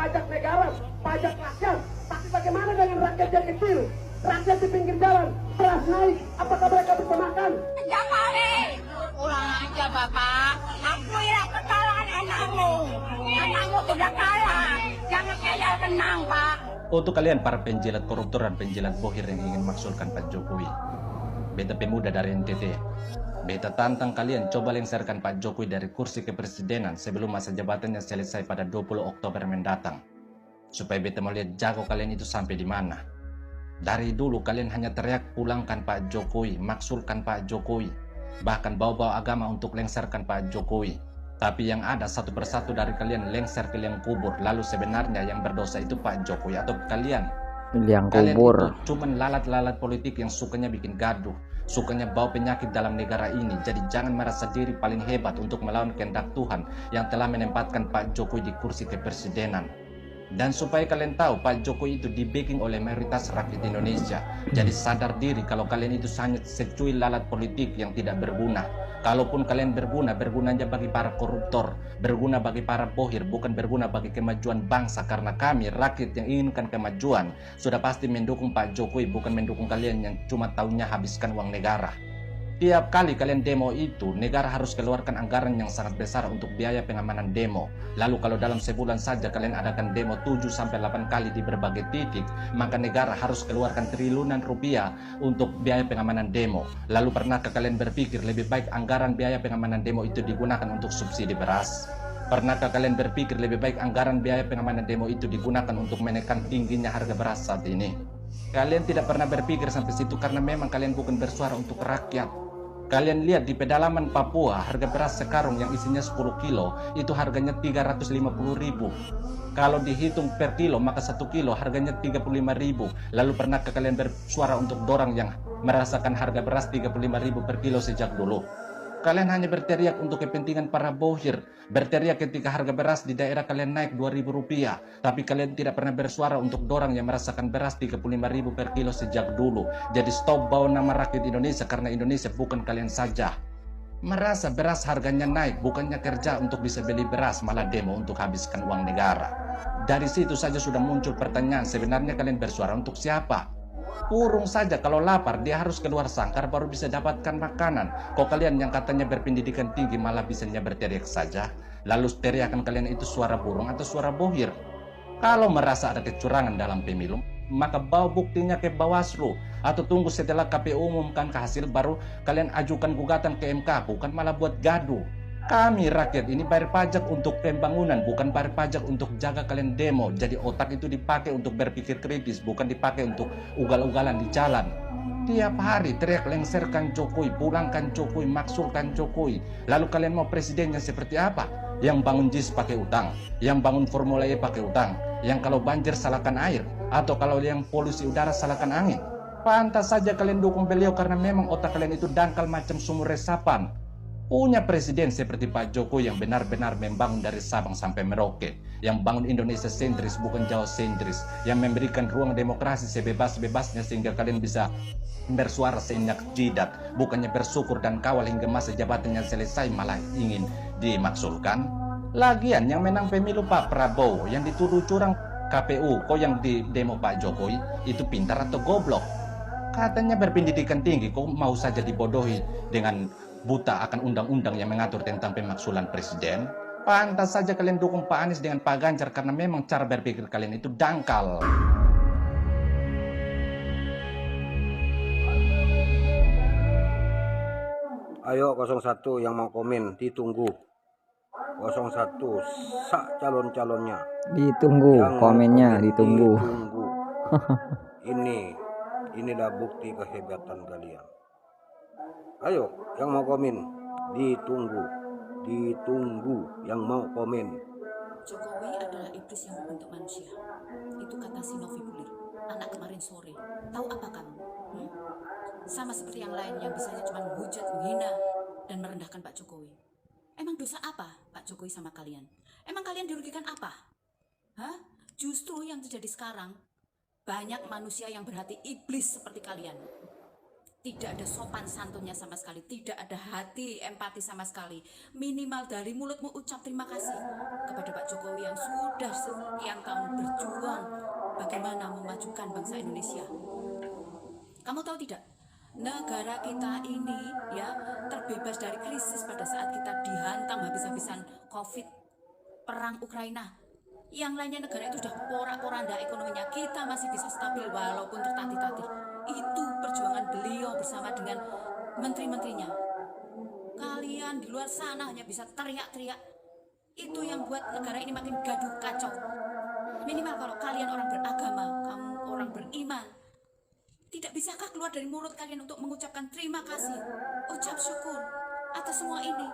pajak negara, pajak rakyat. Tapi bagaimana dengan rakyat yang kecil? Rakyat di pinggir jalan, beras naik, apakah mereka bisa makan? Sejak kali, pulang aja Bapak. Aku ya kesalahan anakmu. Anakmu sudah kalah. Jangan kayak tenang Pak. Untuk kalian para penjilat koruptor dan penjilat bohir yang ingin maksulkan Pak Jokowi, beta pemuda dari NTT, beta tantang kalian coba lengserkan Pak Jokowi dari kursi kepresidenan sebelum masa jabatannya selesai pada 20 Oktober mendatang. Supaya beta mau lihat jago kalian itu sampai di mana. Dari dulu kalian hanya teriak pulangkan Pak Jokowi, maksulkan Pak Jokowi, bahkan bawa-bawa agama untuk lengserkan Pak Jokowi. Tapi yang ada satu persatu dari kalian lengser ke liang kubur. Lalu sebenarnya yang berdosa itu Pak Jokowi atau kalian? Liang Kalian kubur. itu cuman lalat-lalat politik yang sukanya bikin gaduh, sukanya bawa penyakit dalam negara ini. Jadi jangan merasa diri paling hebat untuk melawan kehendak Tuhan yang telah menempatkan Pak Jokowi di kursi kepresidenan. Dan supaya kalian tahu, Pak Jokowi itu di-backing oleh mayoritas rakyat Indonesia. Jadi sadar diri kalau kalian itu hanya secuil lalat politik yang tidak berguna. Kalaupun kalian berguna, bergunanya bagi para koruptor, berguna bagi para bohir, bukan berguna bagi kemajuan bangsa. Karena kami, rakyat yang inginkan kemajuan, sudah pasti mendukung Pak Jokowi, bukan mendukung kalian yang cuma tahunya habiskan uang negara. Tiap kali kalian demo itu, negara harus keluarkan anggaran yang sangat besar untuk biaya pengamanan demo. Lalu kalau dalam sebulan saja kalian adakan demo 7-8 kali di berbagai titik, maka negara harus keluarkan triliunan rupiah untuk biaya pengamanan demo. Lalu pernahkah kalian berpikir lebih baik anggaran biaya pengamanan demo itu digunakan untuk subsidi beras? Pernahkah kalian berpikir lebih baik anggaran biaya pengamanan demo itu digunakan untuk menekan tingginya harga beras saat ini? Kalian tidak pernah berpikir sampai situ karena memang kalian bukan bersuara untuk rakyat. Kalian lihat di pedalaman Papua, harga beras sekarung yang isinya 10 kilo, itu harganya 350.000. Kalau dihitung per kilo, maka 1 kilo harganya 35.000. Lalu pernahkah kalian bersuara untuk dorang yang merasakan harga beras 35.000 per kilo sejak dulu? Kalian hanya berteriak untuk kepentingan para bohir, berteriak ketika harga beras di daerah kalian naik 2.000 rupiah. Tapi kalian tidak pernah bersuara untuk dorang yang merasakan beras 35.000 per kilo sejak dulu. Jadi stop bawa nama rakyat Indonesia karena Indonesia bukan kalian saja. Merasa beras harganya naik, bukannya kerja untuk bisa beli beras, malah demo untuk habiskan uang negara. Dari situ saja sudah muncul pertanyaan, sebenarnya kalian bersuara untuk siapa? Burung saja kalau lapar dia harus keluar sangkar baru bisa dapatkan makanan. Kok kalian yang katanya berpendidikan tinggi malah bisanya berteriak saja? Lalu teriakan kalian itu suara burung atau suara bohir? Kalau merasa ada kecurangan dalam pemilu, maka bawa buktinya ke Bawaslu atau tunggu setelah KPU umumkan hasil baru kalian ajukan gugatan ke MK, bukan malah buat gaduh. Kami rakyat ini bayar pajak untuk pembangunan, bukan bayar pajak untuk jaga kalian demo. Jadi otak itu dipakai untuk berpikir kritis, bukan dipakai untuk ugal-ugalan di jalan. Tiap hari teriak lengserkan Jokowi, pulangkan Jokowi, maksulkan Jokowi. Lalu kalian mau presidennya seperti apa? Yang bangun JIS pakai utang, yang bangun Formula E pakai utang, yang kalau banjir salahkan air, atau kalau yang polusi udara salahkan angin. Pantas saja kalian dukung beliau karena memang otak kalian itu dangkal macam sumur resapan. Punya presiden seperti Pak Jokowi yang benar-benar membangun dari Sabang sampai Merauke, yang bangun Indonesia sentris bukan Jawa sentris, yang memberikan ruang demokrasi sebebas-bebasnya sehingga kalian bisa bersuara seenak jidat, bukannya bersyukur dan kawal hingga masa jabatannya selesai malah ingin dimaksulkan. Lagian yang menang pemilu Pak Prabowo, yang dituduh curang KPU, kok yang di demo Pak Jokowi itu pintar atau goblok? Katanya berpendidikan tinggi, kok mau saja dibodohi dengan buta akan undang-undang yang mengatur tentang pemaksulan presiden? Pantas saja kalian dukung Pak Anies dengan Pak Ganjar karena memang cara berpikir kalian itu dangkal. Ayo 01 yang mau komen ditunggu. 01 sak calon-calonnya. Ditunggu Yang komennya, komen, ditunggu. Inilah bukti kehebatan kalian. Ayo yang mau komen ditunggu yang mau komen. Jokowi adalah iblis yang membentuk manusia. Itu kata si Novi Bulir, anak kemarin sore. Tahu apa kamu? Sama seperti yang lain yang bisanya cuma menghujat, menghina, dan merendahkan Pak Jokowi. Emang dosa apa Pak Jokowi sama kalian? Emang kalian dirugikan apa? Hah? Justru yang terjadi sekarang, banyak manusia yang berhati iblis seperti kalian. Tidak ada sopan santunnya sama sekali, tidak ada hati empati sama sekali. Minimal dari mulutmu ucap terima kasih kepada Pak Jokowi yang sudah sekian tahun berjuang bagaimana memajukan bangsa Indonesia. Kamu tahu tidak? Negara kita ini ya terbebas dari krisis pada saat kita dihantam habis-habisan COVID, perang Ukraina. Yang lainnya negara itu sudah porak-poranda ekonominya, kita masih bisa stabil walaupun tertatih-tatih. Itu perjuangan beliau bersama dengan menteri-menterinya. Kalian di luar sana hanya bisa teriak-teriak. Itu yang buat negara ini makin gaduh kacau. Minimal kalau kalian orang beragama, kamu orang beriman, tidak bisakah keluar dari mulut kalian untuk mengucapkan terima kasih, ucap syukur atas semua ini?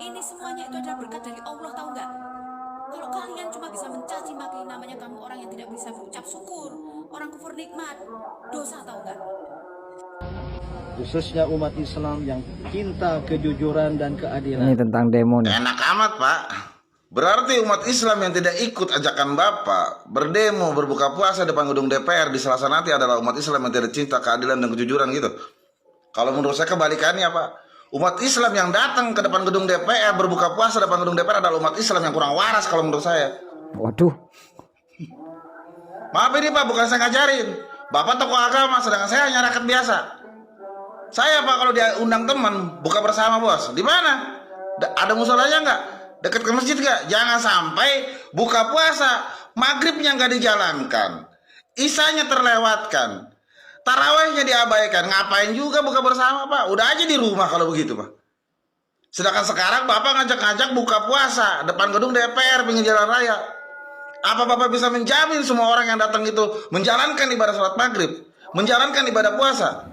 Ini semuanya itu adalah berkat dari Allah, tahu nggak? Kalau kalian cuma bisa mencaci maki, namanya kamu orang yang tidak bisa berucap syukur, orang kufur nikmat, dosa, tahu nggak? Khususnya umat Islam yang cinta kejujuran dan keadilan. Ini tentang demo nih. Enak amat, Pak. Berarti umat Islam yang tidak ikut ajakan Bapak berdemo, berbuka puasa depan gedung DPR di Selasa nanti adalah umat Islam yang tidak cinta keadilan dan kejujuran gitu. Kalau menurut saya kebalikannya, Pak. Umat Islam yang datang ke depan gedung DPR, berbuka puasa depan gedung DPR adalah umat Islam yang kurang waras kalau menurut saya. Waduh. Maaf ini Pak, bukan saya ngajarin. Bapak tokoh agama, sedangkan saya hanya rakyat biasa. Saya Pak kalau dia undang teman, buka bersama bos. Di mana? Ada musolanya nggak? Dekat ke masjid nggak? Jangan sampai buka puasa, maghribnya nggak dijalankan, isanya terlewatkan, tarawehnya diabaikan. Ngapain juga buka bersama Pak? Udah aja di rumah kalau begitu Pak. Sedangkan sekarang Bapak ngajak-ngajak buka puasa depan gedung DPR pinggir jalan raya. Apa Bapak bisa menjamin semua orang yang datang itu menjalankan ibadah sholat maghrib, menjalankan ibadah puasa,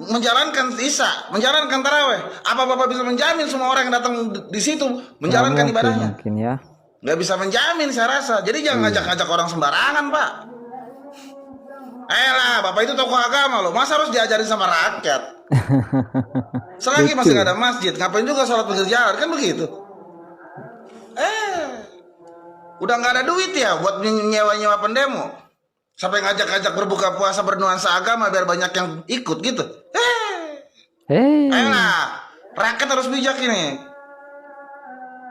menjalankan isya, menjalankan taraweh? Apa Bapak bisa menjamin semua orang yang datang di situ menjalankan ibadahnya? Mungkin ya. Nggak bisa menjamin saya rasa. Jadi jangan ngajak-ngajak orang sembarangan Pak. Lah, Bapak itu tokoh agama loh, masa harus diajarin sama rakyat? Selagi masih nggak ada masjid, ngapain juga sholat pinggir jalan, kan begitu? Udah nggak ada duit ya buat nyewa-nyewa pendemo, sampai ngajak-ngajak berbuka puasa bernuansa agama biar banyak yang ikut gitu. Lah, rakyat harus bijak ini.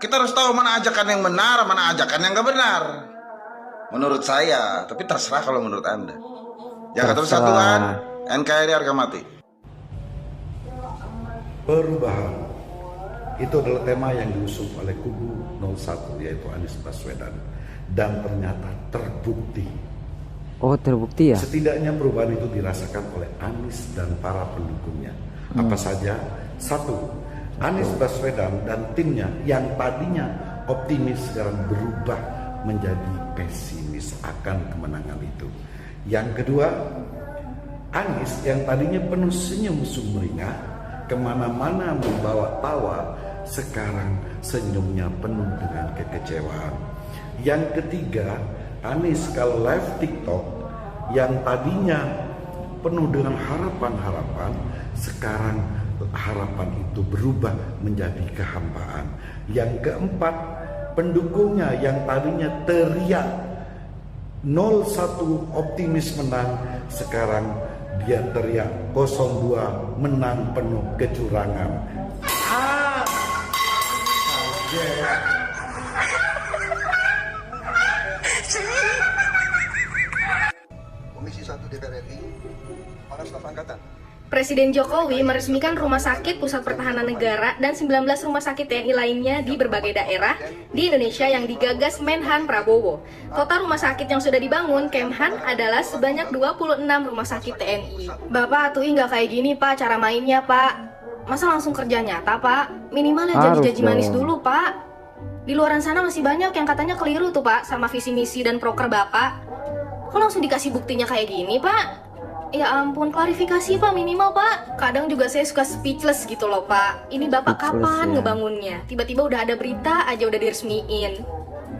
Kita harus tahu mana ajakan yang benar, mana ajakan yang nggak benar. Menurut saya, tapi terserah kalau menurut Anda. Jaga Persatuan, NKRI harga mati. Perubahan itu adalah tema yang diusung oleh kubu 01 yaitu Anies Baswedan, dan ternyata terbukti. Oh, terbukti ya? Setidaknya perubahan itu dirasakan oleh Anies dan para pendukungnya. Apa saja? 1. Anies Baswedan dan timnya yang tadinya optimis sekarang berubah menjadi pesimis akan kemenangan itu. Yang kedua, Anies yang tadinya penuh senyum sumringah, kemana-mana membawa tawa, sekarang senyumnya penuh dengan kekecewaan. Yang ketiga, Anies kalau live TikTok yang tadinya penuh dengan harapan-harapan, sekarang harapan itu berubah menjadi kehampaan. Yang keempat, pendukungnya yang tadinya teriak 01 optimis menang, sekarang dia teriak 02 menang penuh kecurangan. Komisi 1 DPR RI, para staf angkatan. Presiden Jokowi meresmikan Rumah Sakit Pusat Pertahanan Negara dan 19 rumah sakit TNI lainnya di berbagai daerah di Indonesia yang digagas Menhan Prabowo. Total rumah sakit yang sudah dibangun Kemhan adalah sebanyak 26 rumah sakit TNI. Bapak, tuh nggak kayak gini Pak cara mainnya Pak. Masa langsung kerja nyata Pak? Minimal ya janji-janji manis dulu Pak. Di luaran sana masih banyak yang katanya keliru tuh Pak sama visi misi dan proker Bapak. Kok langsung dikasih buktinya kayak gini Pak? Ya ampun, klarifikasi Pak minimal Pak. Kadang juga saya suka speechless gitu loh Pak. Ini Bapak kapan ngebangunnya? Tiba-tiba udah ada berita aja udah diresmiin.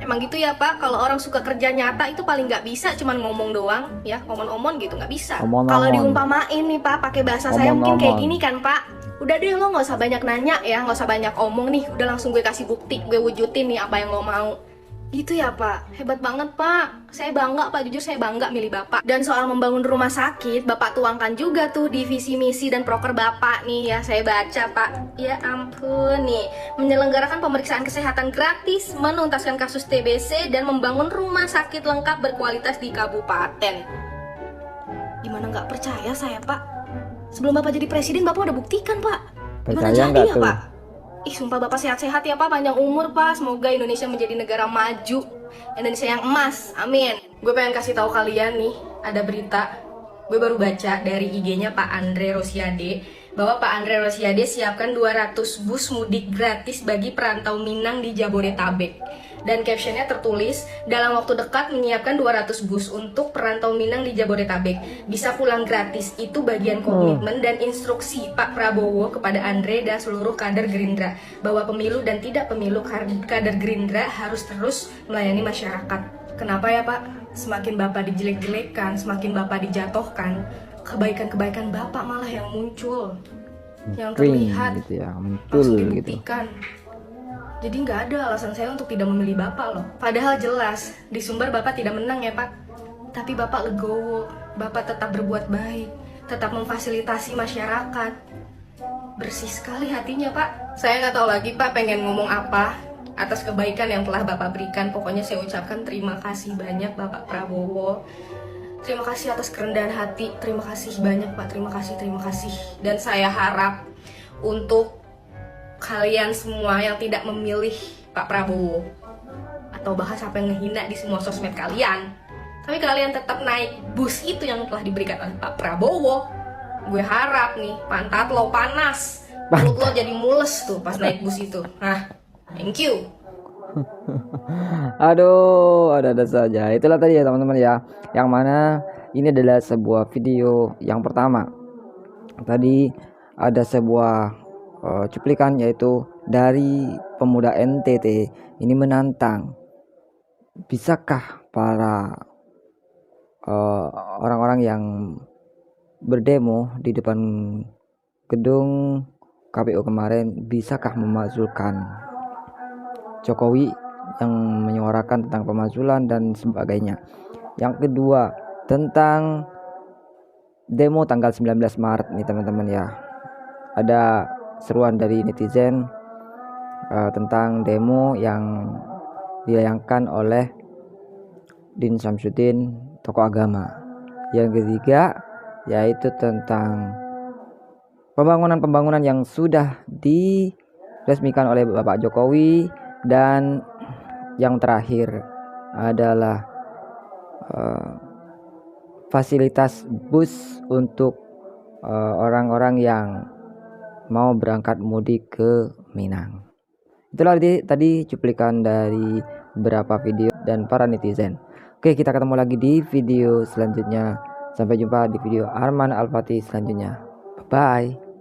Emang gitu ya Pak, kalau orang suka kerja nyata itu paling nggak bisa cuman ngomong doang ya, omong-omong gitu nggak bisa. Kalau diumpamain nih Pak, pakai bahasa saya mungkin kayak gini kan Pak. Udah deh lo nggak usah banyak nanya ya, nggak usah banyak omong nih. Udah langsung gue kasih bukti, gue wujudin nih apa yang lo mau. Gitu ya Pak, hebat banget Pak. Saya bangga Pak, jujur saya bangga milih Bapak. Dan soal membangun rumah sakit, Bapak tuangkan juga tuh di visi misi dan proker Bapak nih ya. Saya baca Pak, ya ampun nih. Menyelenggarakan pemeriksaan kesehatan gratis, menuntaskan kasus TBC, dan membangun rumah sakit lengkap berkualitas di kabupaten. Gimana nggak percaya saya Pak? Sebelum Bapak jadi presiden, Bapak udah buktikan Pak. Gimana Percaya nggak jadi ya tuh? Pak? Ih sumpah Bapak sehat-sehat ya Pak, panjang umur Pak. Semoga Indonesia menjadi negara maju, Indonesia yang emas, amin. Gue pengen kasih tahu kalian nih, ada berita gue baru baca dari IG-nya Pak Andre Rosiade, bahwa Pak Andre Rosiade siapkan 200 bus mudik gratis bagi perantau Minang di Jabodetabek. Dan captionnya tertulis, dalam waktu dekat menyiapkan 200 bus untuk perantau Minang di Jabodetabek. Bisa pulang gratis, itu bagian komitmen dan instruksi Pak Prabowo kepada Andre dan seluruh kader Gerindra. Bahwa pemilu dan tidak pemilu kader Gerindra harus terus melayani masyarakat. Kenapa ya Pak? Semakin Bapak dijelek-jelekan, semakin Bapak dijatuhkan, kebaikan-kebaikan Bapak malah yang muncul. Yang terlihat, gitu ya, muncul langsung gitu. dibuktikan. Jadi nggak ada alasan saya untuk tidak memilih Bapak loh. Padahal jelas, di Sumbar Bapak tidak menang ya Pak. Tapi Bapak legowo, Bapak tetap berbuat baik, tetap memfasilitasi masyarakat. Bersih sekali hatinya Pak. Saya nggak tahu lagi Pak pengen ngomong apa atas kebaikan yang telah Bapak berikan. Pokoknya saya ucapkan terima kasih banyak Bapak Prabowo. Terima kasih atas kerendahan hati. Terima kasih banyak Pak, terima kasih. Dan saya harap untuk kalian semua yang tidak memilih Pak Prabowo, atau bahkan sampai ngehina di semua sosmed kalian, tapi kalian tetap naik bus itu yang telah diberikan oleh Pak Prabowo. Gue harap nih pantat lo panas, mulut lo jadi mules tuh pas naik bus itu. Nah, thank you. Aduh, ada saja. Itulah tadi ya teman-teman ya, yang mana ini adalah sebuah video yang pertama. Tadi ada sebuah cuplikan, yaitu dari pemuda NTT ini menantang, bisakah para orang-orang yang berdemo di depan gedung KPU kemarin, bisakah memakzulkan Jokowi yang menyuarakan tentang pemakzulan dan sebagainya. Yang kedua, tentang demo tanggal 19 Maret nih teman-teman ya. Ada seruan dari netizen tentang demo yang dilayangkan oleh Din Syamsuddin, tokoh agama. Yang ketiga yaitu tentang pembangunan yang diresmikan oleh Bapak Jokowi. Dan yang terakhir adalah fasilitas bus untuk orang-orang yang mau berangkat mudik ke Minang. Itulah tadi cuplikan dari beberapa video dan para netizen. Oke, kita ketemu lagi di video selanjutnya. Sampai jumpa di video Arman Al-Fatih selanjutnya. Bye bye.